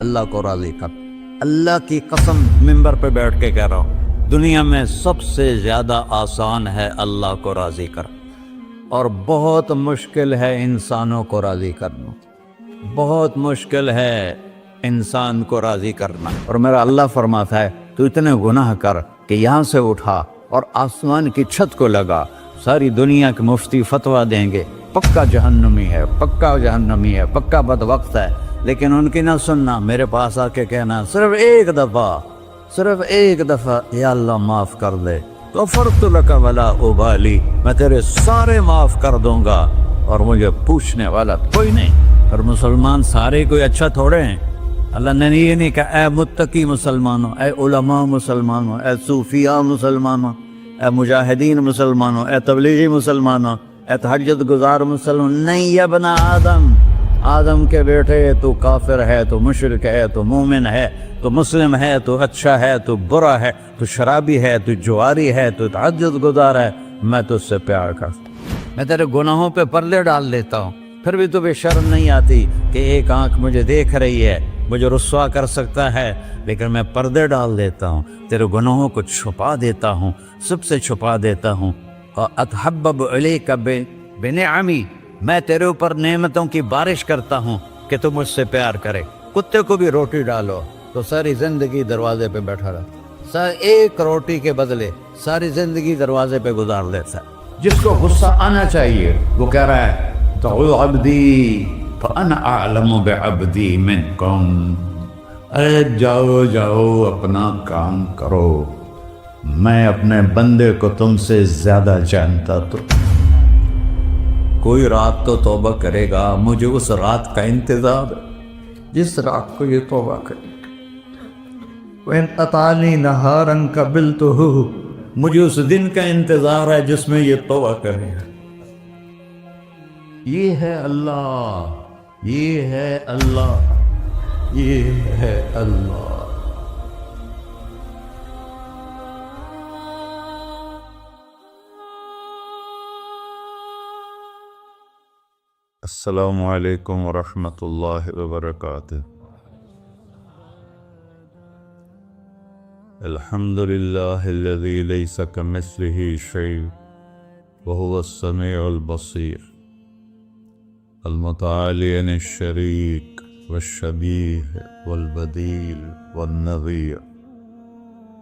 اللہ کو راضی کر۔ اللہ کی قسم منبر پہ بیٹھ کے کہہ رہا ہوں، دنیا میں سب سے زیادہ آسان ہے اللہ کو راضی کر، اور بہت مشکل ہے انسانوں کو راضی کرنا، بہت مشکل ہے انسان کو راضی کرنا۔ اور میرا اللہ فرماتا ہے تو اتنے گناہ کر کہ یہاں سے اٹھا اور آسمان کی چھت کو لگا، ساری دنیا کے مفتی فتویٰ دیں گے پکا جہنمی ہے، پکا جہنمی ہے، پکا بدبخت ہے، لیکن ان کی نہ سننا، میرے پاس آ کے کہنا صرف ایک دفعہ یا اللہ معاف کر دے، غفرت لک ولا ابالی، میں تیرے سارے معاف کر دوں گا اور مجھے پوچھنے والا کوئی نہیں۔ اور مسلمان سارے کوئی اچھا تھوڑے ہیں، اللہ نے یہ نہیں کہا اے متقی مسلمانوں، اے علماء مسلمانوں، اے صوفیاء مسلمانوں، اے مجاہدین مسلمانوں، اے تبلیغی مسلمانوں، اے تہجد گزار مسلمان، نہیں یا ابن آدم کے بیٹے، تو کافر ہے، تو مشرک ہے، تو مومن ہے، تو مسلم ہے، تو اچھا ہے، تو برا ہے، تو شرابی ہے، تو جواری ہے، تو تہجد گزار ہے، میں تجھ سے پیار کرتا ہوں، میں تیرے گناہوں پہ پردے ڈال دیتا ہوں، پھر بھی تمہیں شرم نہیں آتی کہ ایک آنکھ مجھے دیکھ رہی ہے، مجھے رسوا کر سکتا ہے، لیکن میں پردے ڈال دیتا ہوں، تیرے گناہوں کو چھپا دیتا ہوں، سب سے چھپا دیتا ہوں۔ اتحبب الیک بنعمی، میں تیرے اوپر نعمتوں کی بارش کرتا ہوں کہ تم مجھ سے پیار کرے۔ کتے کو بھی روٹی ڈالو تو ساری زندگی دروازے پہ بیٹھا رہتا، ایک روٹی کے بدلے ساری زندگی دروازے پہ گزار دیتا ہے۔ جس کو غصہ آنا چاہیے وہ کہہ رہا ہے دعو عبدی فانا اعلم بعبدی منکم، اے جاؤ اپنا کام کرو، میں اپنے بندے کو تم سے زیادہ جانتا۔ تو کوئی رات تو توبہ کرے گا، مجھے اس رات کا انتظار ہے جس رات کو یہ توبہ کرے۔ وَإِنْ أَطَعَنِي نَهَارًا قَبِلْتُهُ، مجھے اس دن کا انتظار ہے جس میں یہ توبہ کرے گا۔ یہ ہے اللہ، یہ ہے اللہ، یہ ہے اللہ۔ السلام علیکم ورحمۃ اللہ وبرکاتہ۔ الحمد للہ الذی لیس کمثلہ شیء وہو السمیع البصیر، المتعالی عن الشریک والشبیہ والبدیل والنظیر،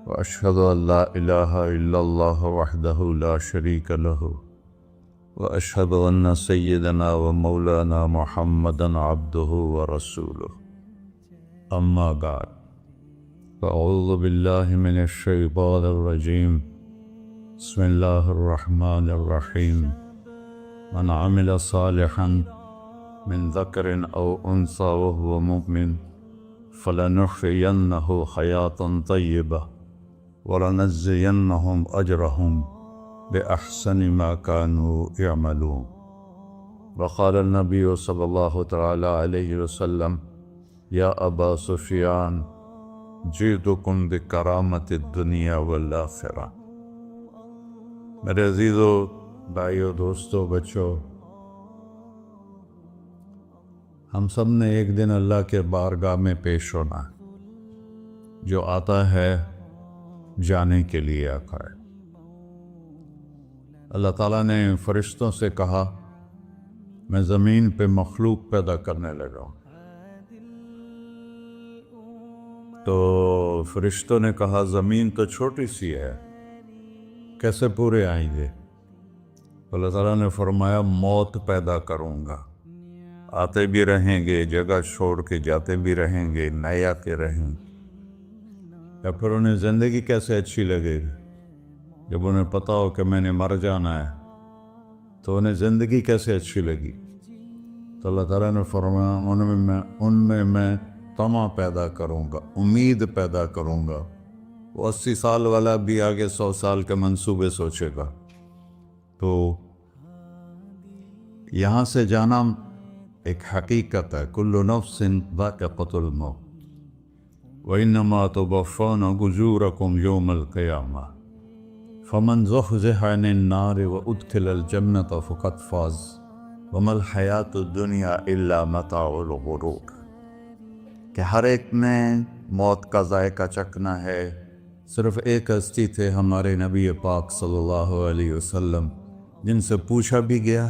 واشہد ان لا الہ الا اللہ وحدہ لا شریک لہ، واشہد ان سیدنا و مولانا محمدا عبدہ ورسولہ، اما بعد، فاعوذ باللہ من الشیطان الرجیم، بسم اللہ الرحمن الرحیم، من عمل صالحا من ذکر او انثی وهو مؤمن فلنحیینہ حیاتا طیبہ ولنجزینہم اجرہم بأحسن ما كانوا يعملون۔ وقال النبی صلی اللہ تعالی علیہ وسلم یا ابا سفیان جئتکم بکرامت الدنیا والآخرہ۔ میرے عزیزو، بھائیو، دوستو، بچوں، ہم سب نے ایک دن اللہ کے بارگاہ میں پیش ہونا ہے، جو آتا ہے جانے کے لیے آتا ہے۔ اللہ تعالیٰ نے فرشتوں سے کہا میں زمین پہ مخلوق پیدا کرنے لگا ہوں، تو فرشتوں نے کہا زمین تو چھوٹی سی ہے، کیسے پورے آئیں گے؟ اللہ تعالیٰ نے فرمایا موت پیدا کروں گا، آتے بھی رہیں گے، جگہ چھوڑ کے جاتے بھی رہیں گے، نئے آتے رہیں گے۔ یا پھر انہیں زندگی کیسے اچھی لگے گی جب انہیں پتا ہو کہ میں نے مر جانا ہے، تو انہیں زندگی کیسے اچھی لگی؟ تو اللہ تعالیٰ نے فرمایا ان میں میں طمع پیدا کروں گا، امید پیدا کروں گا۔ وہ 80 سال والا بھی آگے 100 سال کے منصوبے سوچے گا۔ تو یہاں سے جانا ایک حقیقت ہے، کل نفس ذائقۃ الموت وإنما توفون أجوركم يوم القيامة فمن زحزح عن النار وأدخل الجنة فقد فاز وما الحیات الدنیا الا متاع الغرور، کہ ہر ایک نے موت کا ذائقہ چکھنا ہے۔ صرف ایک ہستی تھے ہمارے نبی پاک صلی اللہ علیہ وسلم، جن سے پوچھا بھی گیا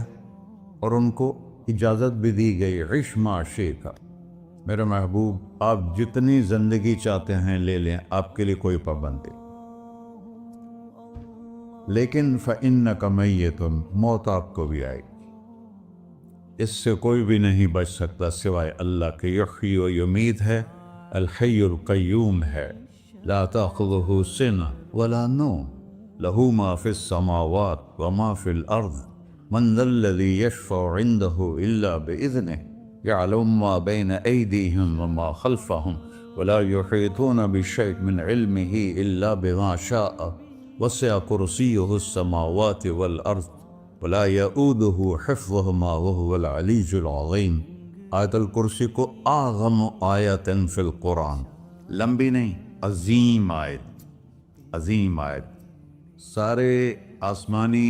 اور ان کو اجازت بھی دی گئی، عش ما شئت، میرے محبوب آپ جتنی زندگی چاہتے ہیں لے لیں، آپ کے لیے کوئی پابندی، لیکن فَإِنَّكَ مَيِّتٌ، موت آپ کو بھی آئے گی، اس سے کوئی بھی نہیں بچ سکتا سوائے اللہ کے۔ یحیی و یمیت ہے، الحی القیوم ہے، لا تأخذہ سنہ ولا نوم، لہ ما فی السماوات وما فی الارض، من ذا الذی یشفع عنده الا بإذنہ، يعلم ما بين أيديهم وما خلفهم ولا يحيطون بشيء من علمه إلا بما شاء، وسع كرسيه السماوات والأرض ولا يؤوده حفظهما وهو العلي العظيم۔ آیت الکرسی کو اعظم آیت فی القرآن، لمبی نہیں، عظیم آیت، عظیم آیت، سارے آسمانی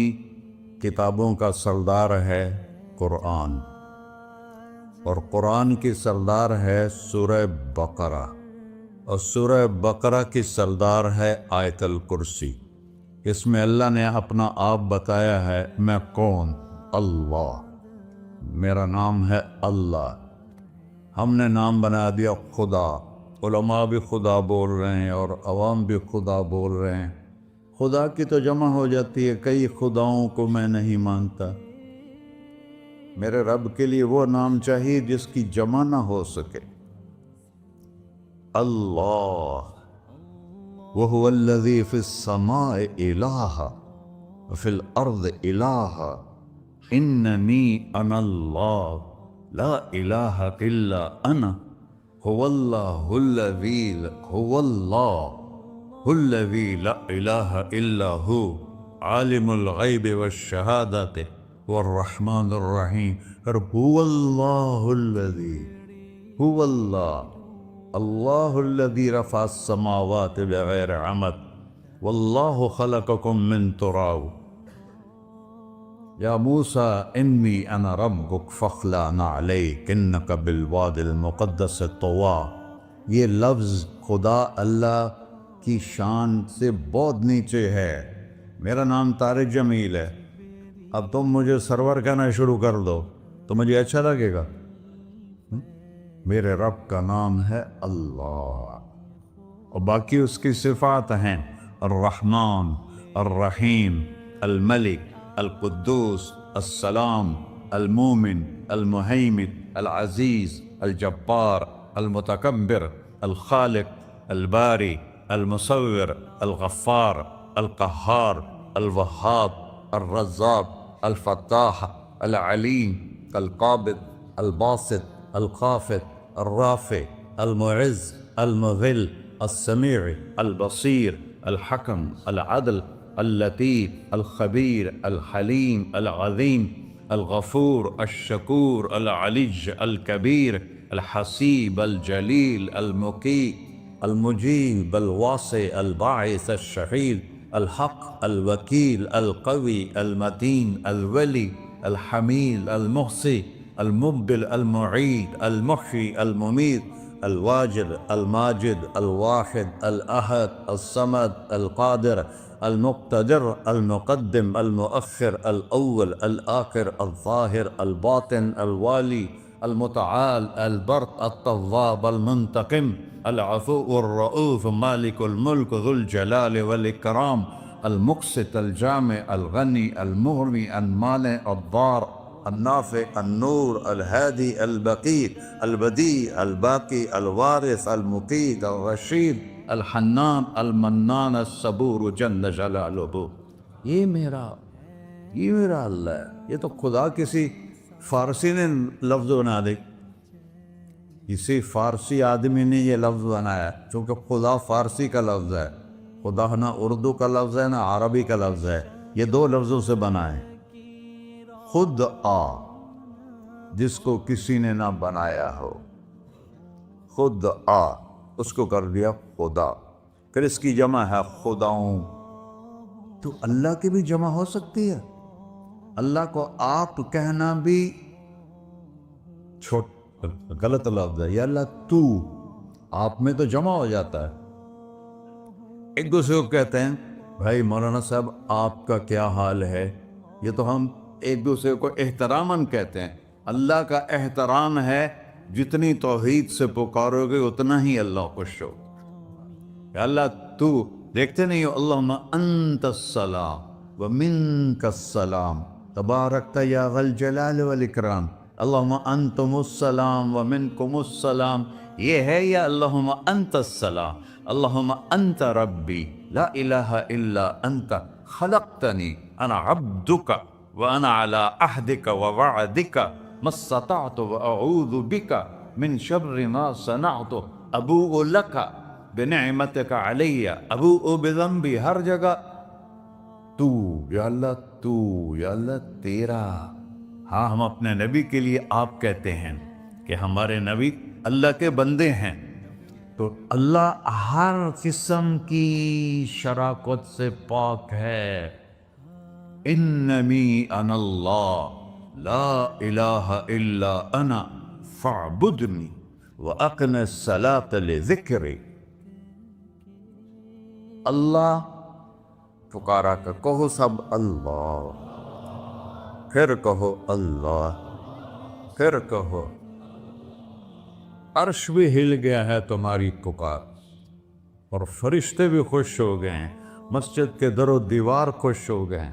کتابوں کا سردار ہے قرآن، اور قرآن کی سردار ہے سورہ بقرہ، اور سورہ بقرہ کی سردار ہے آیت الکرسی۔ اس میں اللہ نے اپنا آپ بتایا ہے، میں کون؟ اللہ، میرا نام ہے اللہ۔ ہم نے نام بنا دیا خدا، علماء بھی خدا بول رہے ہیں اور عوام بھی خدا بول رہے ہیں۔ خدا کی تو جمع ہو جاتی ہے، کئی خداؤں کو میں نہیں مانتا، میرے رب کے لیے وہ نام چاہیے جس کی جمع نہ ہو سکے۔ اللہ، وہو الذی فی السماء الہ وفی الارض الہ، اننی انا اللہ لا الہ الا انا، هو اللہ الذی لا الہ الا ہو، عالم الغیب والشہادۃ والرحمن الرحیم۔ اور هو اللہ الذی، هو اللہ الذی رفع السماوات بغیر عمد، واللہ خلقکم من تراب، یا موسیٰ انی انا ربک فاخلع نعلیک انک بالوادی المقدس طویٰ۔ یہ لفظ خدا اللہ کی شان سے بہت نیچے ہے۔ میرا نام طارق جمیل ہے، اب تم مجھے سرور کہنا شروع کر دو تو مجھے اچھا لگے گا؟ میرے رب کا نام ہے اللہ، اور باقی اس کی صفات ہیں، الرحمن، الرحیم، الملک، القدوس، السلام، المومن، المہیمن، العزیز، الجبار، المتکبر، الخالق، الباری، المصور، الغفار، القہار، الوہاب، الرزاق، الفتاح، العلیم، القابض، الباسط، الخافض، الرافع، المعز، المذل، السمیع، البصیر، الحکم، العدل، اللطیف، الخبیر، الحلیم، العظیم، الغفور، الشکور، العلی، الکبیر، الحسیب، الجلیل، المقیت، المجیب، الواسع، الباعث، الشہید، الحق، الوکیل، القوی، المتین، الولی، الحمید، المحصی، المبدل، المعید، المحیی، الممیت، الواجد، الماجد، الواحد، الأحد، الصمد، القادر، المقتدر، المقدم، المؤخر، الأول، الآخر، الظاهر، الباطن، الوالي، المتعال، البر، التواب، المنتقم، العفو، الرؤوف، مالك الملك، ذو الجلال والإكرام، المقسط، الجامع، الغني، المغني، المانع، الضار، النافع، النور، الهادي، البقي، البديع، الباقي، الوارث، المقيت، الرشيد، الحنان، المنان، الصبور جل جلالہ۔ یہ میرا اللہ ہے۔ یہ تو خدا کسی فارسی نے لفظ بنا دے، کسی فارسی آدمی نے یہ لفظ بنایا، چونکہ خدا فارسی کا لفظ ہے، خدا نہ اردو کا لفظ ہے نہ عربی کا لفظ ہے، یہ دو لفظوں سے بنا ہے۔ خود آ، جس کو کسی نے نہ بنایا ہو، خود آ، اس کو کر دیا خدا، پھر اس کی جمع ہے خداؤں۔ تو اللہ کی بھی جمع ہو سکتی ہے؟ اللہ کو آپ کہنا بھی غلط لفظ ہے، یا اللہ تو، آپ میں تو جمع ہو جاتا ہے. ایک دوسرے کو کہتے ہیں بھائی مولانا صاحب آپ کا کیا حال ہے. یہ تو ہم ایک دوسرے کو احتراماً کہتے ہیں. اللہ کا احترام ہے جتنی توحید سے پکارو گے اتنا ہی اللہ خوش ہو. کہ اللہ تو دیکھتے نہیں ہو اللہم انت السلام ومنک السلام تبارکت یا ذا الجلال والاکرام. اللہم انتم السلام ومنکم السلام یہ ہے یا اللہم انت السلام اللہم انت ربی لا الہ الا انت خلقتنی انا عبدک وانا على عہدک ووعدک ما استطعت واعوذ بک من شر ما صنعت ابوء لک بنعمتک علی ابوء بذنبی. ہر جگہ تو یا اللہ تیرا. ہاں ہم اپنے نبی کے لیے آپ کہتے ہیں کہ ہمارے نبی اللہ کے بندے ہیں. تو اللہ ہر قسم کی شراکت سے پاک ہے. اننی انا اللہ لا الہ الا انا فاعبدنی واقم الصلاۃ لذکری. اللہ پکارا کر کہو سب اللہ، پھر کہو اللہ، پھر کہو. عرش بھی ہل گیا ہے تمہاری پکار اور فرشتے بھی خوش ہو گئے ہیں، مسجد کے در و دیوار خوش ہو گئے ہیں.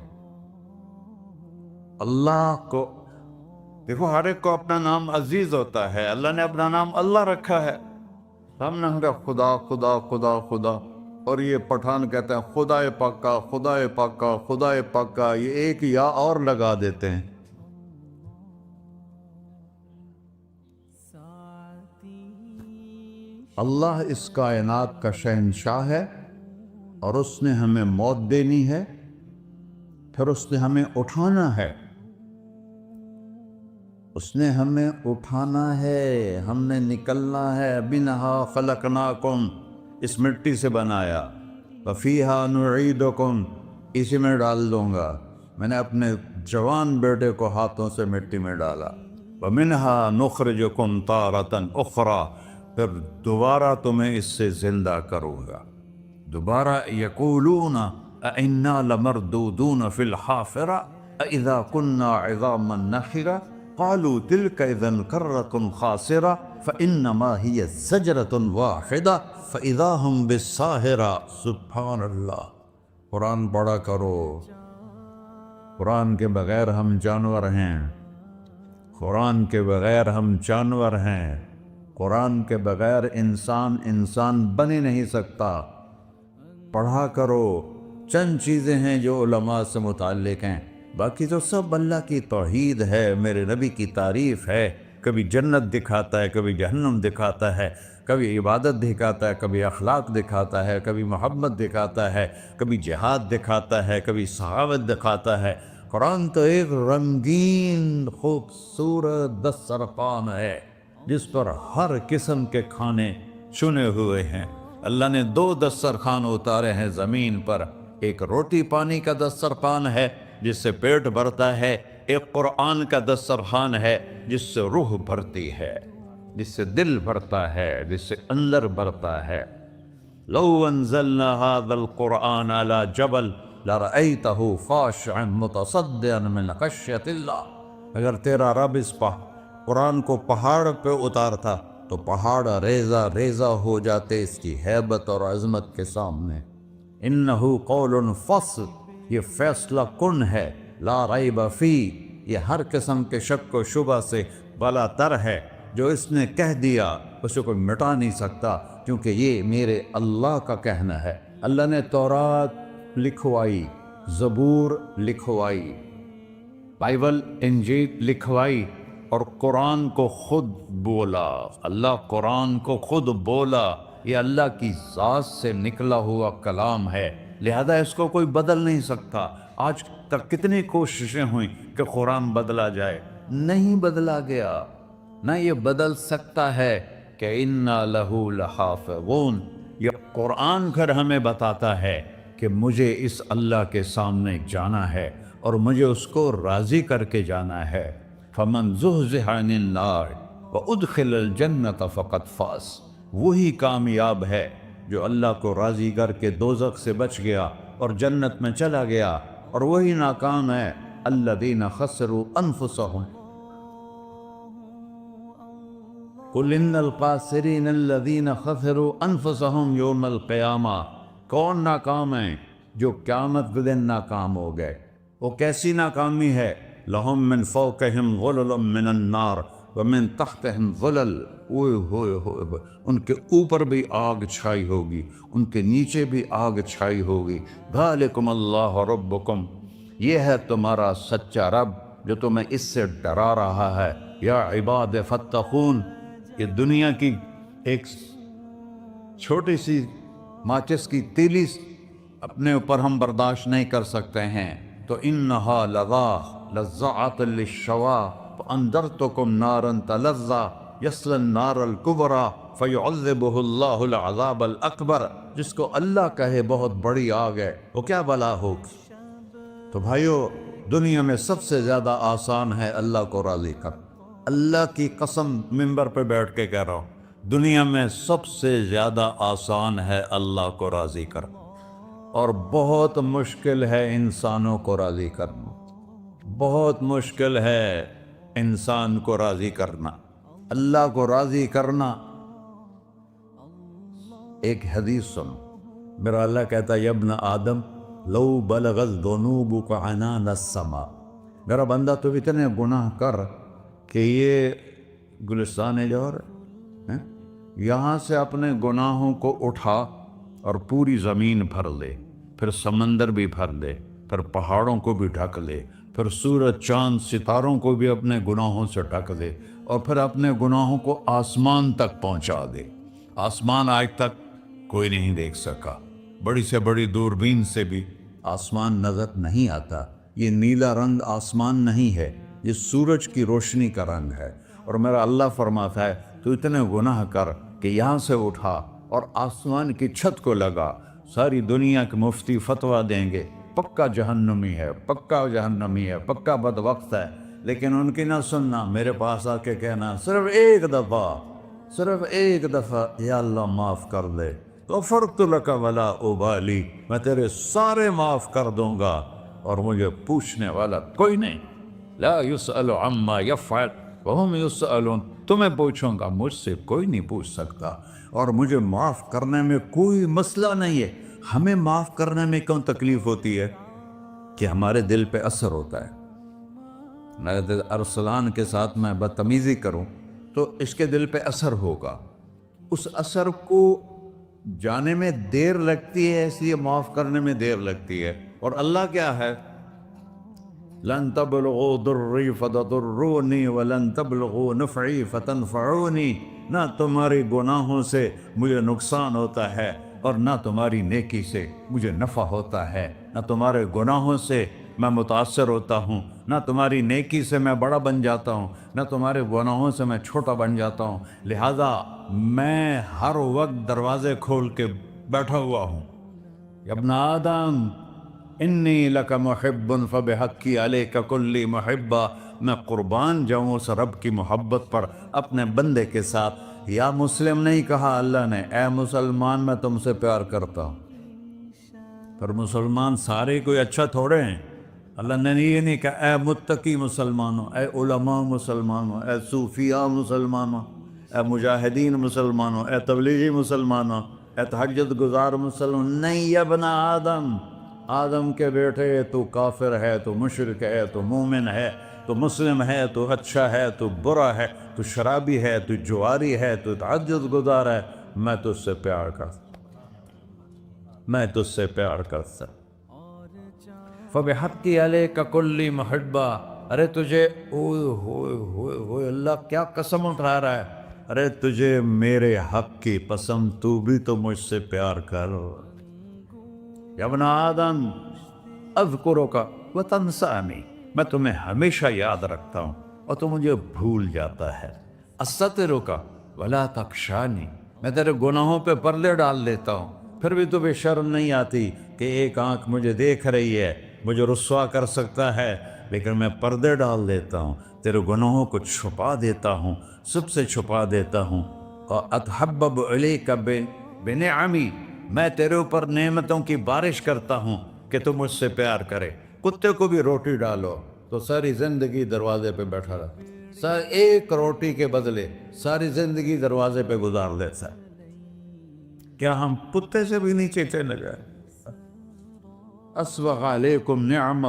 اللہ کو دیکھو ہر ایک کو اپنا نام عزیز ہوتا ہے. اللہ نے اپنا نام اللہ رکھا ہے. ہم نے کہا خدا خدا خدا خدا، اور یہ پٹھان کہتے ہیں خدا پاکا خدا پاکا خدا پاکا. یہ ایک یا اور لگا دیتے ہیں. اللہ اس کائنات کا شہنشاہ ہے اور اس نے ہمیں موت دینی ہے، پھر اس نے ہمیں اٹھانا ہے. اس نے ہمیں اٹھانا ہے، ہم نے نکلنا ہے. منہا خلقناکم، اس مٹی سے بنایا. وفیہا نعیدکم، اسی میں ڈال دوں گا. میں نے اپنے جوان بیٹے کو ہاتھوں سے مٹی میں ڈالا. ومنہا نخرجکم تارۃ اخری، پھر دوبارہ تمہیں اس سے زندہ کروں گا. دوبارہ یقولون اَإِنَّا لَمَرْدُودُونَ فِي الْحَافِرَةِ أَإِذَا كُنَّا عِظَامًا نَخِرَةً قَالُوا تِلْكَ إِذًا كَرَّةٌ خَاسِرَةٌ فَإِنَّمَا هِيَ زَجْرَةٌ وَاحِدَةٌ فَإِذَا هُمْ بِالسَّاهِرَةِ. سبحان اللہ. قرآن پڑھا کرو. قرآن کے بغیر ہم جانور ہیں. قرآن کے بغیر ہم جانور ہیں. قرآن کے بغیر انسان بن ہی نہیں سکتا. پڑھا کرو. چند چیزیں ہیں جو علماء سے متعلق ہیں، باقی تو سب اللہ کی توحید ہے، میرے نبی کی تعریف ہے. کبھی جنت دکھاتا ہے، کبھی جہنم دکھاتا ہے، کبھی عبادت دکھاتا ہے، کبھی اخلاق دکھاتا ہے، کبھی محبت دکھاتا ہے، کبھی جہاد دکھاتا ہے، کبھی سخاوت دکھاتا ہے. قرآن تو ایک رنگین خوبصورت دسترخوان ہے جس پر ہر قسم کے کھانے چنے ہوئے ہیں. اللہ نے 2 دسترخوان اتارے ہیں زمین پر. ایک روٹی پانی کا دسترخوان ہے جس سے پیٹ بھرتا ہے، ایک قرآن کا دسترخوان ہے جس سے روح بھرتی ہے، جس سے دل بھرتا ہے، جس سے اندر بھرتا ہے. لو انزلنا هذا القرآن على جبل لرأيته خاشعا متصدعا من خشية الله. اگر تیرا رب اس قرآن کو پہاڑ پہ اتارتا تو پہاڑ ریزہ ریزہ ہو جاتے اس کی ہیبت اور عظمت کے سامنے. انہو قول فصل، یہ فیصلہ کن ہے. لا ریب فی، یہ ہر قسم کے شک و شبہ سے بلا تر ہے. جو اس نے کہہ دیا اسے کوئی مٹا نہیں سکتا، کیونکہ یہ میرے اللہ کا کہنا ہے. اللہ نے تورات لکھوائی، زبور لکھوائی، بائبل انجیل لکھوائی، اور قرآن کو خود بولا. اللہ قرآن کو خود بولا. یہ اللہ کی ذات سے نکلا ہوا کلام ہے، لہذا اس کو کوئی بدل نہیں سکتا. آج تک کتنی کوششیں ہوئیں کہ قرآن بدلا جائے، نہیں بدلا گیا. نہ یہ بدل سکتا ہے کہ اِنَّا لَهُ لَحَافِظُونَ. یہ قرآن پھر ہمیں بتاتا ہے کہ مجھے اس اللہ کے سامنے جانا ہے اور مجھے اس کو راضی کر کے جانا ہے. فَمَنْ زُحْزِحَ عَنِ النَّارِ وَأُدْخِلَ الْجَنَّةَ فَقَدْ فَازَ. وہی کامیاب ہے جو اللہ کو راضی کر کے دوزخ سے بچ گیا اور جنت میں چلا گیا، اور وہی ناکام ہے الذین خسروا انفسهم قل ان الخاسرین الذین خسروا انفسهم یوم القیامہ۔ کون ناکام ہیں؟ جو قیامت کے دن ناکام ہو گئے۔ وہ کیسی ناکامی ہے؟ لہم من فوقہم غلل من النار ومن تحتہم ظلل، اوئے ہوئے ہوئے، ان کے اوپر بھی آگ چھائی ہوگی، ان کے نیچے بھی آگ چھائی ہوگی۔ ذالکم اللہ ربکم، یہ ہے تمہارا سچا رب جو تمہیں اس سے ڈرا رہا ہے۔ یا عباد فاتقون، یہ دنیا کی ایک چھوٹی سی ماچس کی تیلی اپنے اوپر ہم برداشت نہیں کر سکتے ہیں، تو انہا لظا لزعت للشوا فانذرتکم نارا تلظا یصلی النار الکبری فیعذبہ اللہ العذاب الاکبر۔ جس کو اللہ کہے بہت بڑی آگ ہے، وہ کیا بلا ہوگی؟ تو بھائیو، دنیا میں سب سے زیادہ آسان ہے اللہ کو راضی کر۔ اللہ کی قسم منبر پہ بیٹھ کے کہہ رہا ہوں، دنیا میں سب سے زیادہ آسان ہے اللہ کو راضی کر، اور بہت مشکل ہے انسانوں کو راضی کرنا۔ بہت مشکل ہے انسان کو راضی کرنا، اللہ کو راضی کرنا۔ ایک حدیث سنو، میرا اللہ کہتا ہے یا ابن آدم لو بلغت ذنوبک عنان السماء، میرا بندہ تو اتنے گناہ کر کہ یہ گلستان جوہر ہے، یہاں سے اپنے گناہوں کو اٹھا اور پوری زمین بھر لے، پھر سمندر بھی بھر لے، پھر پہاڑوں کو بھی ڈھک لے، پھر سورج چاند ستاروں کو بھی اپنے گناہوں سے ڈھک دے، اور پھر اپنے گناہوں کو آسمان تک پہنچا دے۔ آسمان آج تک کوئی نہیں دیکھ سکا، بڑی سے بڑی دوربین سے بھی آسمان نظر نہیں آتا۔ یہ نیلا رنگ آسمان نہیں ہے، یہ سورج کی روشنی کا رنگ ہے۔ اور میرا اللہ فرماتا ہے تو اتنے گناہ کر کہ یہاں سے اٹھا اور آسمان کی چھت کو لگا، ساری دنیا کے مفتی فتویٰ دیں گے پکا جہنمی ہے، پکا جہنمی ہے، پکا بدبخت ہے، لیکن ان کی نہ سننا، میرے پاس آ کے کہنا صرف ایک دفعہ یا اللہ معاف کر دے، غفرت لک ولا ابالی، میں تیرے سارے معاف کر دوں گا اور مجھے پوچھنے والا کوئی نہیں۔ لا یسأل عما یفعل وہم یسألون، تمہیں پوچھوں گا، مجھ سے کوئی نہیں پوچھ سکتا، اور مجھے معاف کرنے میں کوئی مسئلہ نہیں ہے۔ ہمیں معاف کرنے میں کیوں تکلیف ہوتی ہے؟ کہ ہمارے دل پہ اثر ہوتا ہے۔ اگر ارسلان کے ساتھ میں بدتمیزی کروں تو اس کے دل پہ اثر ہوگا، اس اثر کو جانے میں دیر لگتی ہے، اس لیے معاف کرنے میں دیر لگتی ہے۔ اور اللہ کیا ہے؟ لن تبلغوا ضری فتضرونی ولن تبلغوا نفعی فتنفعونی، نہ تمہاری گناہوں سے مجھے نقصان ہوتا ہے اور نہ تمہاری نیکی سے مجھے نفع ہوتا ہے۔ نہ تمہارے گناہوں سے میں متاثر ہوتا ہوں، نہ تمہاری نیکی سے میں بڑا بن جاتا ہوں، نہ تمہارے گناہوں سے میں چھوٹا بن جاتا ہوں، لہذا میں ہر وقت دروازے کھول کے بیٹھا ہوا ہوں۔ یا ابن آدم انی لک محب فبحقی علیک کلی محبہ، میں قربان جاؤں اس رب کی محبت پر اپنے بندے کے ساتھ۔ یا مسلم نہیں کہا اللہ نے، اے مسلمان میں تم سے پیار کرتا ہوں۔ پر مسلمان سارے کوئی اچھا تھوڑے ہیں۔ اللہ نے یہ نہیں کہا اے متقی مسلمانوں، اے علماء مسلمانوں، اے صوفیاء مسلمانوں، اے مجاہدین مسلمانوں، اے تبلیغی مسلمانوں، اے تہجد گزار مسلمان، نہیں یا ابن آدم، آدم کے بیٹے، تو کافر ہے، تو مشرک ہے، تو مومن ہے، تو مسلم ہے، تو اچھا ہے، تو برا ہے، تو شرابی ہے، تو جواری ہے، تو تہجد گزار ہے، میں تجھ سے پیار کرتا، میں تجھ سے پیار کرتا۔ فبحقی علیک کلی محبہ، ارے تجھے اوئے ہوئے ہوئے ہوئے، اللہ کیا قسم اٹھا رہا ہے، ارے تجھے میرے حق کی قسم، تو بھی تو مجھ سے پیار کر۔ یا ابن آدم اذکرک وتنسانی، میں تمہیں ہمیشہ یاد رکھتا ہوں اور تو مجھے بھول جاتا ہے۔ استترک ولا تخشانی، میں تیرے گناہوں پہ پردے ڈال دیتا ہوں، پھر بھی تمہیں شرم نہیں آتی کہ ایک آنکھ مجھے دیکھ رہی ہے، مجھے رسوا کر سکتا ہے، لیکن میں پردے ڈال دیتا ہوں، تیرے گناہوں کو چھپا دیتا ہوں، سب سے چھپا دیتا ہوں۔ اتحبب الیک بنعمی، میں تیرے اوپر نعمتوں کی بارش کرتا ہوں کہ تم مجھ سے پیار کرے۔ کتے کو بھی روٹی ڈالو تو ساری زندگی دروازے پہ بیٹھا رہا، ایک روٹی کے بدلے ساری زندگی دروازے پہ گزار دیتا ہے۔ کیا ہم کتے سے بھی نیچے چلے گئے؟ اسبغ علیکم نعمہ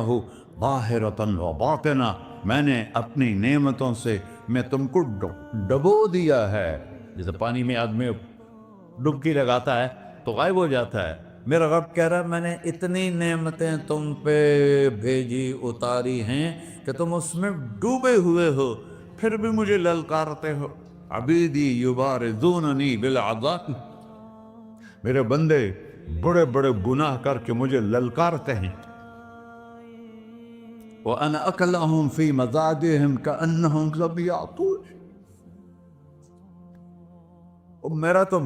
ظاہرۃ و باطنہ، میں نے اپنی نعمتوں سے میں تم کو ڈبو دیا ہے۔ جیسے پانی میں آدمی ڈبکی لگاتا ہے تو غائب ہو جاتا ہے، میرا رب کہہ رہا ہے میں نے اتنی نعمتیں تم پہ بھیجی اتاری ہیں کہ تم اس میں ڈوبے ہوئے ہو، پھر بھی مجھے للکارتے ہو۔ عبیدی یبارزوننی بالعذاب، میرے بندے بڑے بڑے گناہ کر کے مجھے للکارتے ہیں۔ وَأَنَا أَكْلَهُمْ فِي مَزَاجِهِمْ كَأَنَّهُمْ لَمْ يَعْطُونِ، میرا تو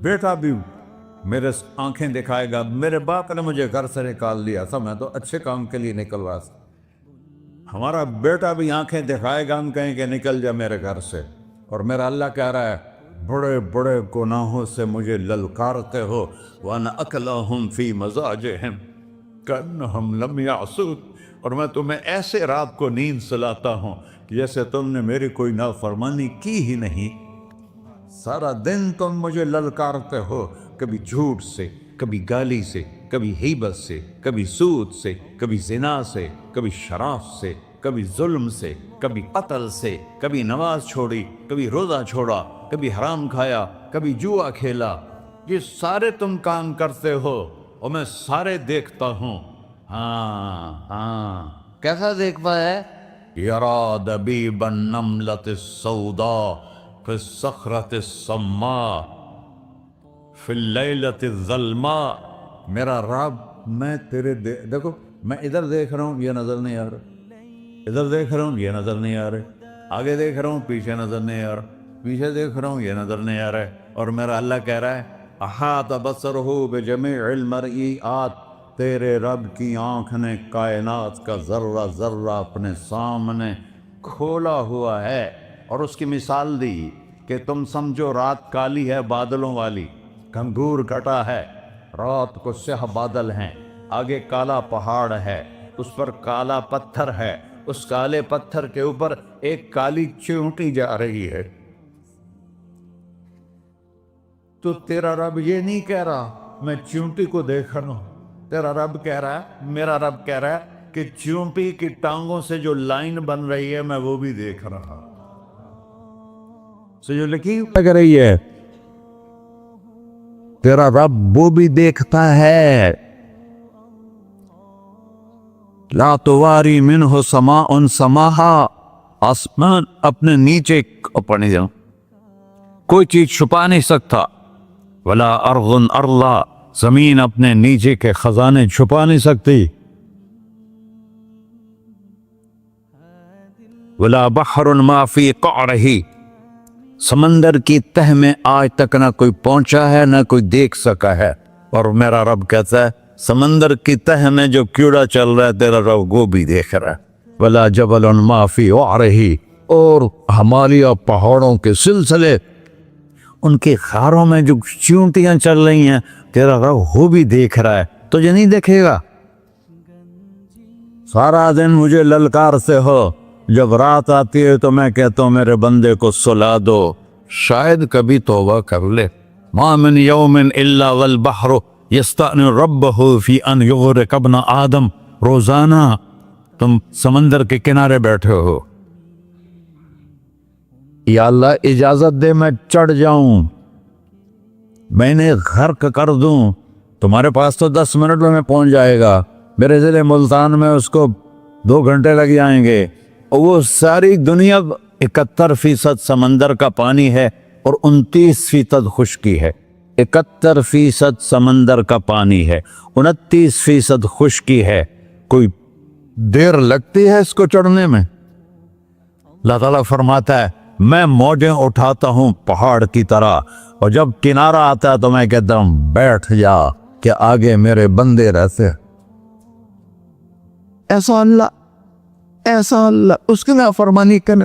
بیٹا بھی میرے آنکھیں دکھائے گا، میرے باپ نے مجھے گھر سے نکال دیا تھا، میں تو اچھے کام کے لیے نکلوا تھا، ہمارا بیٹا بھی آنکھیں دکھائے گا، ہم کہیں کہ نکل جا میرے گھر سے۔ اور میرا اللہ کہہ رہا ہے بڑے بڑے گناہوں سے مجھے للکارتے ہو۔ وَأَنَا أَكْلَهُمْ فِي مَزَاجِهِمْ كَأَنَّهُمْ لَمْ يَعْصُونِ، اور میں تمہیں ایسے رات کو نیند سلاتا ہوں کہ جیسے تم نے میری کوئی نافرمانی کی ہی نہیں۔ سارا دن تم مجھے للکارتے ہو، کبھی جھوٹ سے، کبھی گالی سے، کبھی غیبت سے، کبھی سود سے، کبھی زنا سے، کبھی شراب سے، کبھی ظلم سے، کبھی قتل سے، کبھی نماز چھوڑی، کبھی روزہ چھوڑا، کبھی حرام کھایا، کبھی جوا کھیلا۔ یہ سارے تم کام کرتے ہو اور میں سارے دیکھتا ہوں۔ ہاں کیسا دیکھتا ہے؟ یرا دبیب النملۃ السوداء فی الصخرۃ الصماء فی اللیلۃ الظلماء، میرا رب میں تیرے دیکھو، میں ادھر دیکھ رہا ہوں یہ نظر نہیں آ رہا، ادھر دیکھ رہا ہوں یہ نظر نہیں آ رہا، آگے دیکھ رہا ہوں پیچھے نظر نہیں آ رہا، پیچھے دیکھ رہا ہوں یہ نظر نہیں آ رہا ہے، اور میرا اللہ کہہ رہا ہے احاط بصرہ بجمیع المرئیات، تیرے رب کی آنکھ نے کائنات کا ذرہ ذرہ اپنے سامنے کھولا ہوا ہے۔ اور اس کی مثال دی کہ تم سمجھو رات کالی ہے بادلوں والی، گھنگور گھٹا ہے، رات کو سیاہ بادل ہیں، آگے کالا پہاڑ ہے، اس پر کالا پتھر ہے، اس کالے پتھر کے اوپر ایک کالی چیونٹی جا رہی ہے۔ تو تیرا رب یہ نہیں کہہ رہا میں چیونٹی کو دیکھ رہا ہوں، تیرا رب کہہ رہا ہے، میرا رب کہہ رہا ہے کہ چیونٹی کی ٹانگوں سے جو لائن بن رہی ہے میں وہ بھی دیکھ رہا، سے جو لکیر لگ رہی ہے تیرا رب وہ بھی دیکھتا ہے۔ لا تواری منہ سماء سماہا، آسمان اپنے نیچے پڑھنے جاؤں کوئی چیز چھپا نہیں سکتا، ولا ارض ارضا، زمین اپنے نیچے کے خزانے چھپا نہیں سکتی، ولا بحر ما فی قعرہ، سمندر کی تہ میں آج تک نہ کوئی پہنچا ہے نہ کوئی دیکھ سکا ہے، اور میرا رب کہتا ہے سمندر کی تہ میں جو کیڑا چل رہا ہے تیرا رب وہ بھی دیکھ رہا ہے، ولا جبل ما فی وعرہ، اور ہمالیہ پہاڑوں کے سلسلے ان کے خاروں میں جو چیونٹیاں چل رہی ہیں تیرا رب وہ بھی دیکھ رہا ہے، تجھے نہیں دیکھے گا؟ سارا دن مجھے للکار سے ہو، جب رات آتی ہے تو میں کہتا ہوں میرے بندے کو سلا دو، شاید کبھی توبہ کر لے۔ ما من یوم الا والبحر یستأنی ربہ فی ان یغرق ابن آدم، روزانہ تم سمندر کے کنارے بیٹھے ہو، یا اللہ اجازت دے میں چڑھ جاؤں، میں نے غرق کر دوں، تمہارے پاس تو 10 منٹ میں پہنچ جائے گا، میرے ضلع ملتان میں اس کو 2 گھنٹے لگ جائیں گے، اور وہ ساری دنیا 71% سمندر کا پانی ہے اور 29% خشکی ہے، 71% سمندر کا پانی ہے، 29% خشکی ہے، کوئی دیر لگتی ہے اس کو چڑھنے میں؟ اللہ تعالیٰ فرماتا ہے میں موجیں اٹھاتا ہوں پہاڑ کی طرح، اور جب کنارہ آتا ہے تو میں کہتا ہوں بیٹھ جا کہ آگے میرے بندے رہتے۔ ایسا اللہ اس کی نافرمانی کرنے،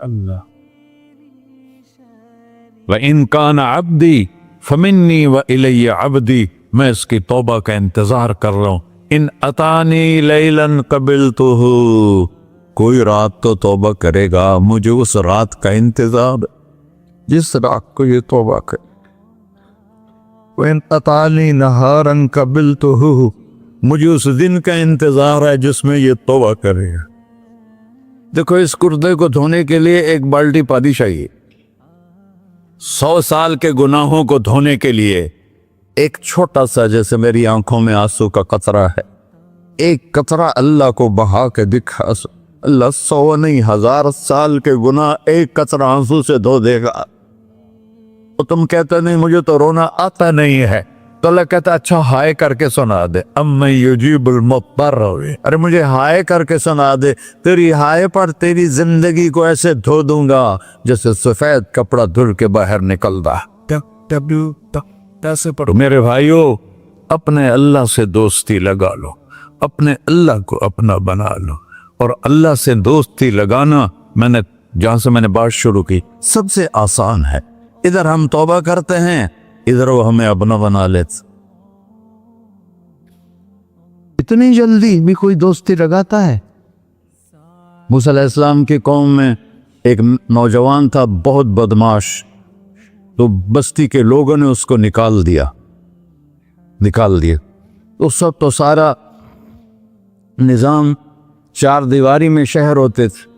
اللہ وَإِن كَانَ عَبْدِي فَمِنِّي وَإِلَيَّ عَبْدِي، میں اس کی توبہ کا انتظار کر رہا ہوں. ان اتانی لیلاً قبلتہ، کوئی رات تو توبہ کرے گا، مجھے اس رات کا انتظار جس رات کو یہ توبہ کرے. وَإِن أَتَانِي نَهَارًا قَبِلْتُهُ، مجھے اس دن کا انتظار ہے جس میں یہ توبہ کرے گا. دیکھو اس کردے کو دھونے کے لیے ایک بالٹی پانی چاہیے. 100 سال کے گناہوں کو دھونے کے لیے ایک چھوٹا سا، جیسے میری آنکھوں میں آنسو کا قطرہ ہے، ایک قطرہ اللہ کو بہا کے دکھا، اللہ 100 نہیں 1000 سال کے گناہ ایک قطرہ آنسو سے دھو دے گا. تو تم کہتے نہیں مجھے تو رونا آتا نہیں ہے، تو اللہ کہتا اچھا ہائے کر کے سنا دے. اَمَّن یُجِیبُ الْمُضْطَرَّ، ارے مجھے ہائے کر کے سنا دے، تیری ہائے پر تیری زندگی کو ایسے دھو دوں گا جیسے سفید کپڑا دھل کے باہر نکلتا. میرے بھائیو، اپنے اللہ سے دوستی لگا لو، اپنے اللہ کو اپنا بنا لو. اور اللہ سے دوستی لگانا، جہاں سے میں نے بات شروع کی، سب سے آسان ہے. ادھر ہم توبہ کرتے ہیں، ادھر وہ ہمیں اپنا بنا لیتے. اتنی جلدی بھی کوئی دوستی لگاتا ہے؟ موسیٰ علیہ السلام کی قوم میں ایک نوجوان تھا بہت بدماش، تو بستی کے لوگوں نے اس کو نکال دیا. اس وقت تو سارا نظام 4 دیواری میں شہر ہوتے تھے،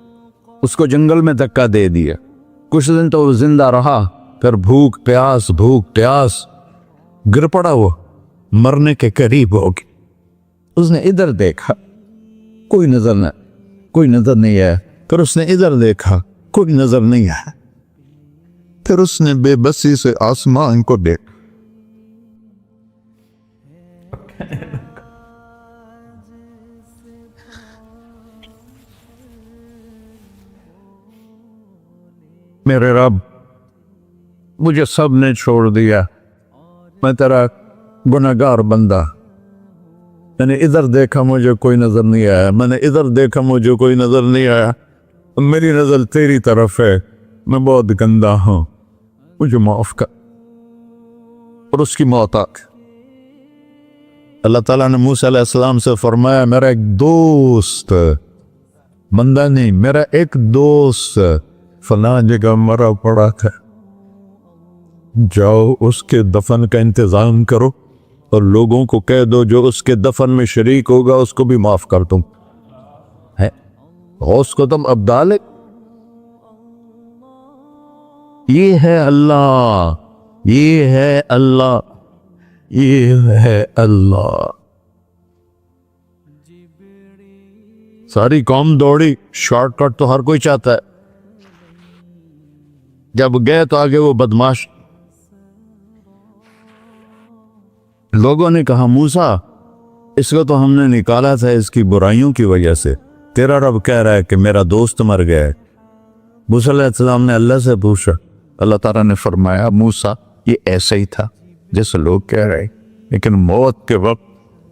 اس کو جنگل میں دھکا دے دیا. کچھ دن تو وہ زندہ رہا، پھر بھوک پیاس گر پڑا، وہ مرنے کے قریب ہو گیا. اس نے ادھر دیکھا، کوئی نظر نہیں آیا. پھر اس نے ادھر دیکھا، کوئی نظر نہیں آیا. پھر اس نے بے بسی سے آسمان کو دیکھا. میرے رب، مجھے سب نے چھوڑ دیا، میں تیرا گناہگار بندہ. میں نے ادھر دیکھا مجھے کوئی نظر نہیں آیا، میں نے ادھر دیکھا مجھے کوئی نظر نہیں آیا. میری نظر تیری طرف ہے، میں بہت گندا ہوں، مجھے معاف کر. اور اس کی موت آ گئی. اللہ تعالیٰ نے موسیٰ علیہ السلام سے فرمایا میرا ایک دوست، بندہ نہیں، میرا ایک دوست فلاں جگہ مرا پڑا تھا، جاؤ اس کے دفن کا انتظام کرو اور لوگوں کو کہہ دو جو اس کے دفن میں شریک ہوگا اس کو بھی معاف کر دوں. غوث کو تم اب ڈالے. یہ ہے اللہ، یہ ہے اللہ، یہ ہے اللہ. ساری قوم دوڑی، شارٹ کٹ تو ہر کوئی چاہتا ہے. جب گئے تو آگے وہ بدماش. لوگوں نے کہا موسیٰ، اس کو تو ہم نے نکالا تھا اس کی برائیوں کی وجہ سے، تیرا رب کہہ رہا ہے کہ میرا دوست مر گیا ہے. موسیٰ علیہ السلام نے اللہ سے پوچھا. اللہ تعالیٰ نے فرمایا موسیٰ یہ ایسا ہی تھا جیسے لوگ کہہ رہے، لیکن موت کے وقت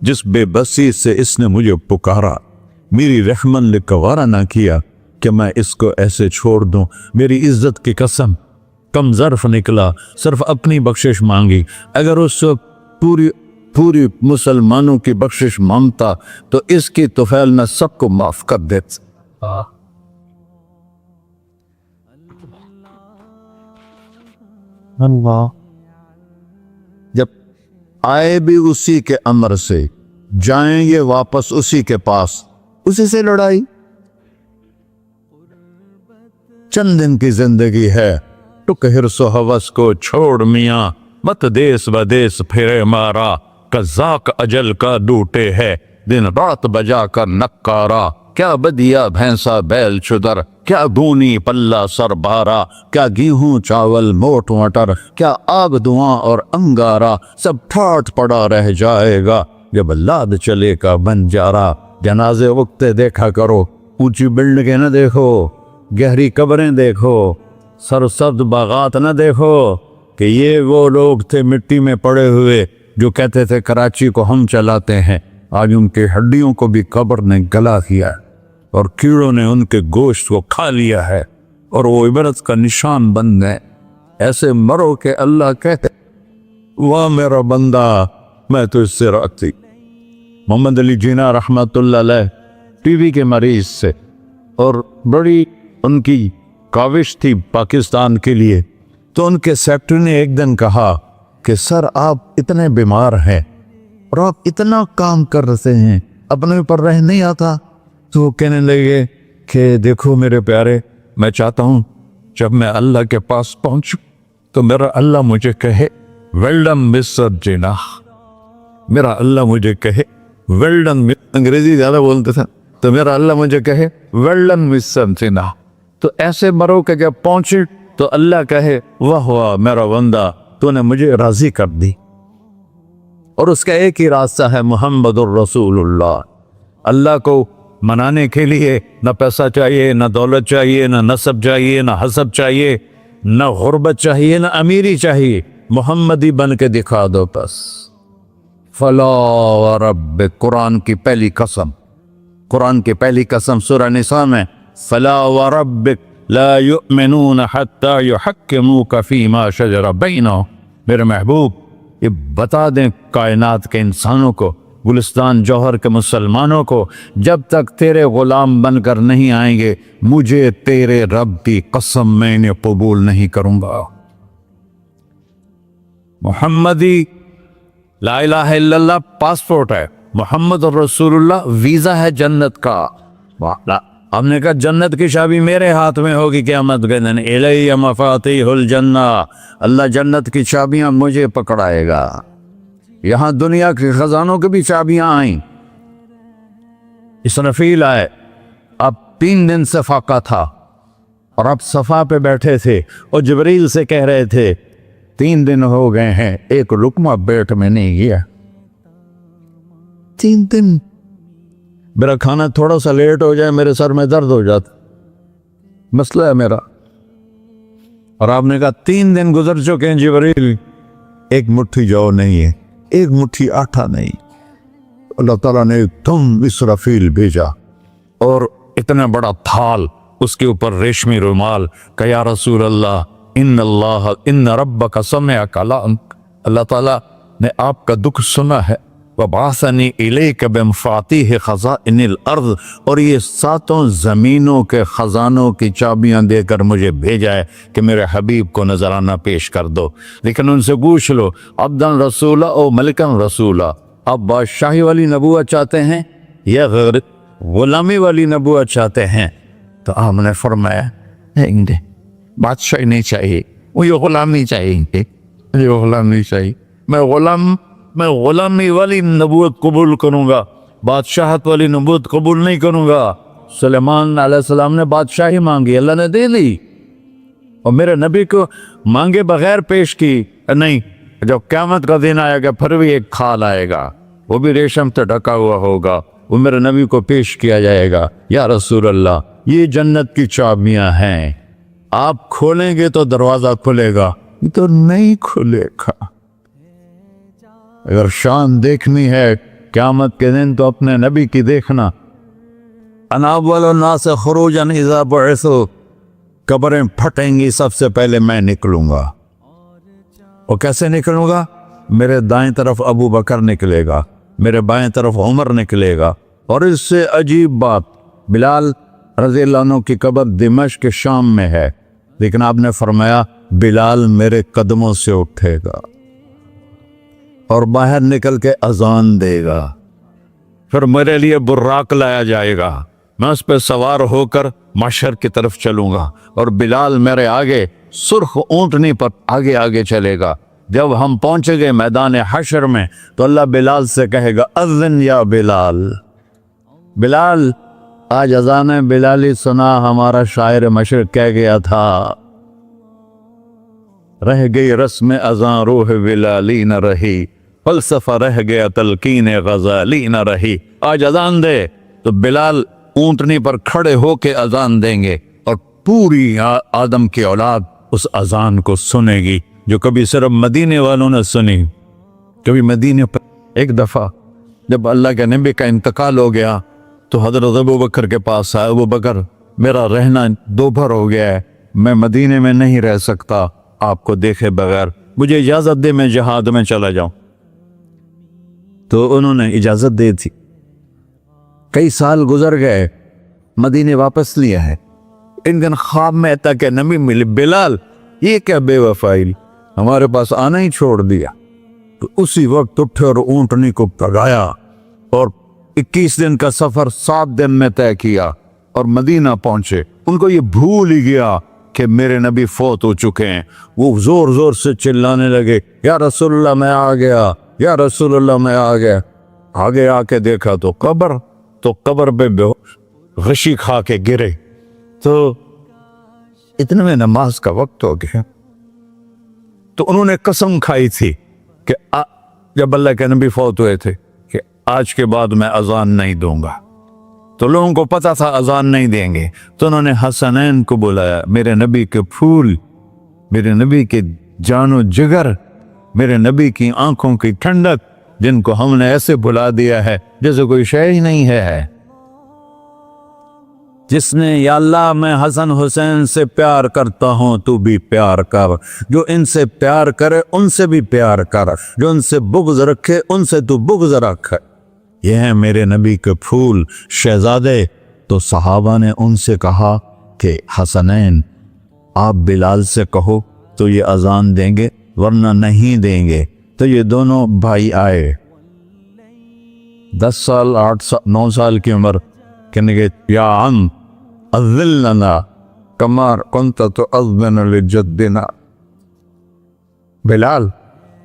جس بے بسی سے اس نے مجھے پکارا، میری رحمت نے گوارا نہ کیا کہ میں اس کو ایسے چھوڑ دوں. میری عزت کی قسم، کم ظرف نکلا، صرف اپنی بخشش مانگی. اگر اس پوری مسلمانوں کی بخشش مانگتا تو اس کی طفیل نہ سب کو معاف کر دیتا. اللہ جب آئے بھی اسی کے امر سے، جائیں گے واپس اسی کے پاس، اسی سے لڑائی. چند دن کی زندگی ہے، ٹک حرص و ہوس کو چھوڑ میاں، مت دیس بدیس پھرے مارا، قزاق اجل کا ڈوٹے ہے، دن رات بجا کر نکارا. کیا بدیا بھینسا بیل چدر، کیا گونی پلہ سر بارا، کیا گیہوں چاول موٹ مٹر، کیا آگ دھواں اور انگارا، سب ٹھاٹ پڑا رہ جائے گا جب لاد چلے کا بن جارا. جنازے وقتے دیکھا کرو، اونچی بلڈنگیں نہ دیکھو، گہری قبریں دیکھو، سرسبز باغات نہ دیکھو کہ یہ وہ لوگ تھے مٹی میں پڑے ہوئے جو کہتے تھے کراچی کو ہم چلاتے ہیں. آج ان کے ہڈیوں کو بھی قبر نے گلا کیا اور کیڑوں نے ان کے گوشت کو کھا لیا ہے. اور وہ عبرت کا نشان بن گئے. ایسے مرو کہ اللہ کہتے واہ میرا بندہ میں تو اس سے راضی. محمد علی جناح رحمۃ اللہ علیہ ٹی وی کے مریض سے، اور بڑی ان کی کاوش تھی پاکستان کے لیے. تو ان کے سیکٹری نے ایک دن کہا کہ سر آپ اتنے بیمار ہیں اور آپ اتنا کام کر رہے ہیں، اپنے اوپر رہ نہیں آتا. تو وہ کہنے لگے کہ دیکھو میرے پیارے، میں چاہتا ہوں جب میں اللہ کے پاس پہنچوں تو میرا اللہ مجھے کہے ویل ڈن مسٹر جناح. میرا اللہ مجھے کہے ویل ڈن. انگریزی زیادہ بولتے تھے تو میرا اللہ مجھے کہے ویل ڈن مسٹر جناح. تو ایسے مرو کہ جب پہنچے تو اللہ کہے واہ واہ میرا بندہ تو نے مجھے راضی کر دی. اور اس کا ایک ہی راستہ ہے محمد الرسول اللہ. اللہ کو منانے کے لیے نہ پیسہ چاہیے، نہ دولت چاہیے، نہ نسب چاہیے، نہ حسب چاہیے، نہ غربت چاہیے، نہ امیری چاہیے. محمدی بن کے دکھا دو بس. فلا وربک، قرآن کی پہلی قسم، قرآن کی پہلی قسم سورہ نساء میں فلا وربک لا یؤمنون حتی یحکموک فیما شجر بینہم. میرے محبوب یہ بتا دیں کائنات کے انسانوں کو، گلستان جوہر کے مسلمانوں کو، جب تک تیرے غلام بن کر نہیں آئیں گے مجھے تیرے رب کی قسم میں نے قبول نہیں کروں گا. محمدی لا الہ الا اللہ پاسپورٹ ہے، محمد رسول اللہ ویزا ہے جنت کا. ہم نے کہا جنت کی چابی میرے ہاتھ میں ہوگی قیامت کے دن. الی مفاتیح الجنہ، اللہ جنت کی چابیاں مجھے پکڑائے گا. یہاں دنیا کے خزانوں کی بھی چابیاں آئیں. اسرافیل آئے، اب 3 دن سے فاقہ تھا اور اب صفا پہ بیٹھے تھے اور جبریل سے کہہ رہے تھے 3 دن ہو گئے ہیں ایک لقمہ پیٹ میں نہیں گیا. 3 دن میرا کھانا تھوڑا سا لیٹ ہو جائے میرے سر میں درد ہو جاتا، مسئلہ ہے میرا. اور آپ نے کہا 3 دن گزر چکے ہیں جبریل، ایک مٹھی جو نہیں ہے، ایک مٹھی آٹا نہیں. اللہ تعالیٰ نے تم اسرافیل بھیجا اور اتنا بڑا تھال، اس کے اوپر ریشمی رومال، کہ یا رسول اللہ ان ربک سمع کلامک، اللہ تعالیٰ نے آپ کا دکھ سنا ہے. وَبَعَثَنِي إِلَيْكَ بِمَفَاتِيحِ خَزَائِنِ الْأَرْضِ، اور یہ 7 زمینوں کے خزانوں کی چابیاں دے کر مجھے بھیجا ہے کہ میرے حبیب کو نذرانہ پیش کر دو. لیکن ان سے پوچھ لو عبدًا رسولہ او ملکن رسولہ، آپ بادشاہی والی نبوت چاہتے ہیں یا غیر غلامی والی نبوت چاہتے ہیں؟ تو آپ نے فرمایا نہیں، بادشاہی نہیں چاہیے، مجھے غلامی چاہیے، مجھے غلامی چاہیے. میں غلامی والی نبوت قبول کروں گا، بادشاہت والی نبوت قبول نہیں کروں گا. سلیمان علیہ السلام نے بادشاہی مانگی، اللہ نے دے دی، اور میرے نبی کو مانگے بغیر پیش کی نہیں. جب قیامت کا دن آئے گا پھر بھی ایک کھال آئے گا، وہ بھی ریشم سے ڈھکا ہوا ہوگا، وہ میرے نبی کو پیش کیا جائے گا. یا رسول اللہ یہ جنت کی چابیاں ہیں، آپ کھولیں گے تو دروازہ کھلے گا، یہ تو نہیں کھلے گا. اگر شان دیکھنی ہے قیامت کے دن تو اپنے نبی کی دیکھنا. انا اول الناس خروجا اذا بعثوا، قبریں پھٹیں گی سب سے پہلے میں نکلوں گا. اور کیسے نکلوں گا؟ میرے دائیں طرف ابو بکر نکلے گا، میرے بائیں طرف عمر نکلے گا. اور اس سے عجیب بات، بلال رضی اللہ عنہ کی قبر دمشق کے شام میں ہے، لیکن آپ نے فرمایا بلال میرے قدموں سے اٹھے گا اور باہر نکل کے اذان دے گا. پھر میرے لیے براق لایا جائے گا، میں اس پہ سوار ہو کر محشر کی طرف چلوں گا، اور بلال میرے آگے سرخ اونٹنی پر آگے آگے چلے گا. جب ہم پہنچے گئے میدان حشر میں تو اللہ بلال سے کہے گا اذن یا بلال. بلال آج اذان بلالی سنا، ہمارا شاعر مشرق کہہ گیا تھا رہ گئی رسم اذان روح بلالی نہ رہی، فلسفہ رہ گیا تلقین غزالی نہ رہی. آج اذان دے تو بلال اونٹنی پر کھڑے ہو کے اذان دیں گے، اور پوری آدم کی اولاد اس اذان کو سنے گی جو کبھی صرف مدینے والوں نے سنی. کبھی مدینے پر ایک دفعہ جب اللہ کے نبی کا انتقال ہو گیا تو حضرت ابو بکر کے پاس آئے، ابو بکر میرا رہنا دوپہر ہو گیا ہے، میں مدینے میں نہیں رہ سکتا آپ کو دیکھے بغیر، مجھے اجازت دے میں جہاد میں چلا جاؤں۔ تو انہوں نے اجازت دے دی۔ کئی سال گزر گئے، مدینے واپس لیا ہے۔ ان دن خواب میں تھا کہ نبی ملے، بلال یہ کیا بے وفائی، ہمارے پاس آنا ہی چھوڑ دیا۔ تو اسی وقت اٹھے اور اونٹنی کو پگایا اور 21 دن کا سفر 7 دن میں طے کیا اور مدینہ پہنچے۔ ان کو یہ بھول ہی گیا کہ میرے نبی فوت ہو چکے ہیں۔ وہ زور زور سے چلانے لگے، یا رسول اللہ میں آ گیا، یا رسول اللہ میں آ گیا۔ آگے آ کے دیکھا تو قبر پہ غشی کھا کے گرے۔ تو اتنے میں نماز کا وقت ہو گیا۔ تو انہوں نے قسم کھائی تھی کہ جب اللہ کے نبی فوت ہوئے تھے کہ آج کے بعد میں اذان نہیں دوں گا۔ تو لوگوں کو پتا تھا اذان نہیں دیں گے، تو انہوں نے حسنین کو بلایا، میرے نبی کے پھول، میرے نبی کے جان و جگر، میرے نبی کی آنکھوں کی ٹھنڈک، جن کو ہم نے ایسے بلا دیا ہے جیسے کوئی شے ہی نہیں ہے۔ جس نے یا اللہ میں حسن حسین سے پیار کرتا ہوں تو بھی پیار کر، جو ان سے پیار کرے ان سے بھی پیار کر، جو ان سے بغض رکھے ان سے تو بغض رکھ۔ یہ ہیں میرے نبی کے پھول شہزادے۔ تو صحابہ نے ان سے کہا کہ حسنین آپ بلال سے کہو تو یہ اذان دیں گے، ورنہ نہیں دیں گے۔ تو یہ دونوں بھائی آئے، 10 سال 8 سال 9 سال کی عمر، کہنے گے یا عم اذن لنا کما کنت تؤذن لجدنا، بلال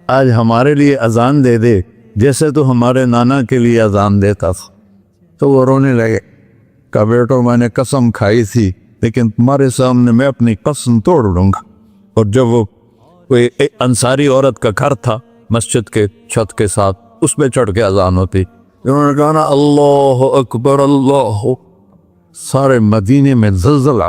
آج ہمارے لیے اذان دے دے جیسے تو ہمارے نانا کے لیے اذان دیتا تھا۔ تو وہ رونے لگے، کہا بیٹو میں نے قسم کھائی تھی لیکن تمہارے سامنے میں اپنی قسم توڑ لوں گا۔ اور جب وہ کوئی انصاری عورت کا گھر تھا مسجد کے چھت کے ساتھ، اس پہ چڑھ کے اذان ہوتی، انہوں نے کہا نا اللہ اکبر اللہ، سارے مدینے میں زلزلہ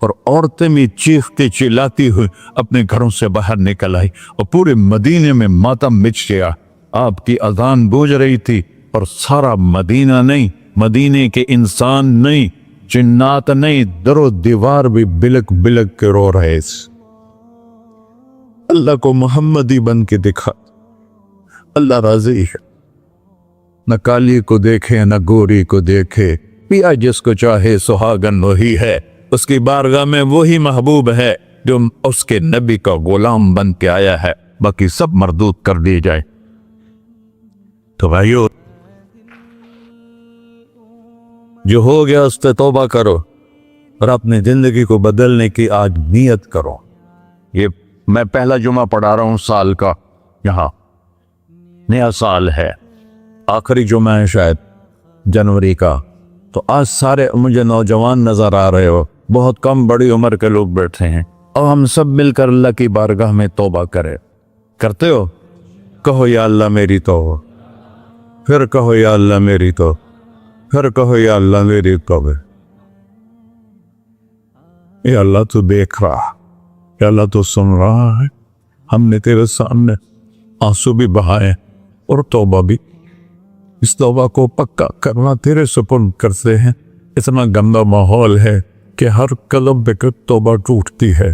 اور عورتیں بھی چیختی چلاتی ہوئی اپنے گھروں سے باہر نکل آئی اور پورے مدینے میں ماتم مچ گیا۔ آپ کی اذان بوجھ رہی تھی اور سارا مدینہ نہیں، مدینے کے انسان نہیں، جنات نہیں، در و دیوار بھی بلک بلک کے رو رہے۔ اللہ کو محمدی بن کے دکھا، اللہ راضی ہے، نہ کالی کو دیکھے نہ گوری کو دیکھے، پیا جس کو چاہے سہاگن وہی ہے، اس کی بارگاہ میں وہی محبوب ہے جو اس کے نبی کا غلام بن کے آیا ہے، باقی سب مردود کر دی جائے۔ تو بھائیو جو ہو گیا اس پہ توبہ کرو اور اپنی زندگی کو بدلنے کی آج نیت کرو۔ یہ میں پہلا جمعہ پڑھا رہا ہوں سال کا، یہاں نیا سال ہے، آخری جمعہ ہے شاید جنوری کا۔ تو آج سارے مجھے نوجوان نظر آ رہے ہو، بہت کم بڑی عمر کے لوگ بیٹھے ہیں، اور ہم سب مل کر اللہ کی بارگاہ میں توبہ کرتے ہو؟ کہو یا اللہ میری توبہ، پھر کہو یا اللہ میری توبہ، پھر کہو یا اللہ میری توبہ۔ یا اللہ تو دیکھ رہا، یا اللہ تو سن رہا ہے، ہم نے تیرے سامنے آنسو بھی بہائے اور توبہ بھی، اس توبہ کو پکا کرنا تیرے سپرد کرتے ہیں۔ اتنا گندا ماحول ہے کہ ہر قلب پہ توبہ ٹوٹتی ہے،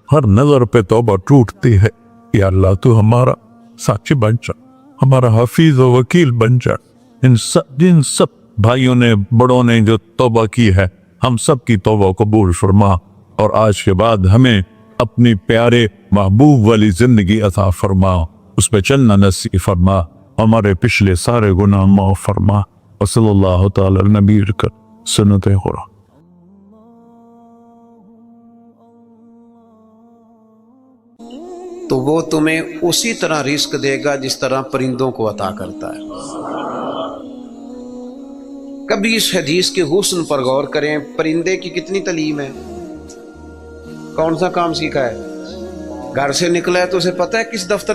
ہر نظر پہ توبہ ٹوٹتی ہے۔ یا اللہ تو ہمارا ساتھی بن جا، ہمارا حفیظ و وکیل بن جا۔ جن سب بھائیوں نے بڑوں نے جو توبہ کی ہے، ہم سب کی توبہ قبول فرما، اور آج کے بعد ہمیں اپنی پیارے محبوب والی زندگی عطا فرما، اس پہ چلنا نصیب فرما، ہمارے پچھلے سارے گناہ معاف فرما۔ وصلی اللہ تعالی علی نبی کا سنت قرآن۔ تو وہ تمہیں اسی طرح رزق دے گا جس طرح پرندوں کو عطا کرتا ہے۔ کبھی اس حدیث کے حسن پر غور کریں، پرندے کی کتنی تعلیم ہے، کون سا کام سیکھا ہے، گھر سے نکلا ہے تو اسے پتہ ہے کس دفتر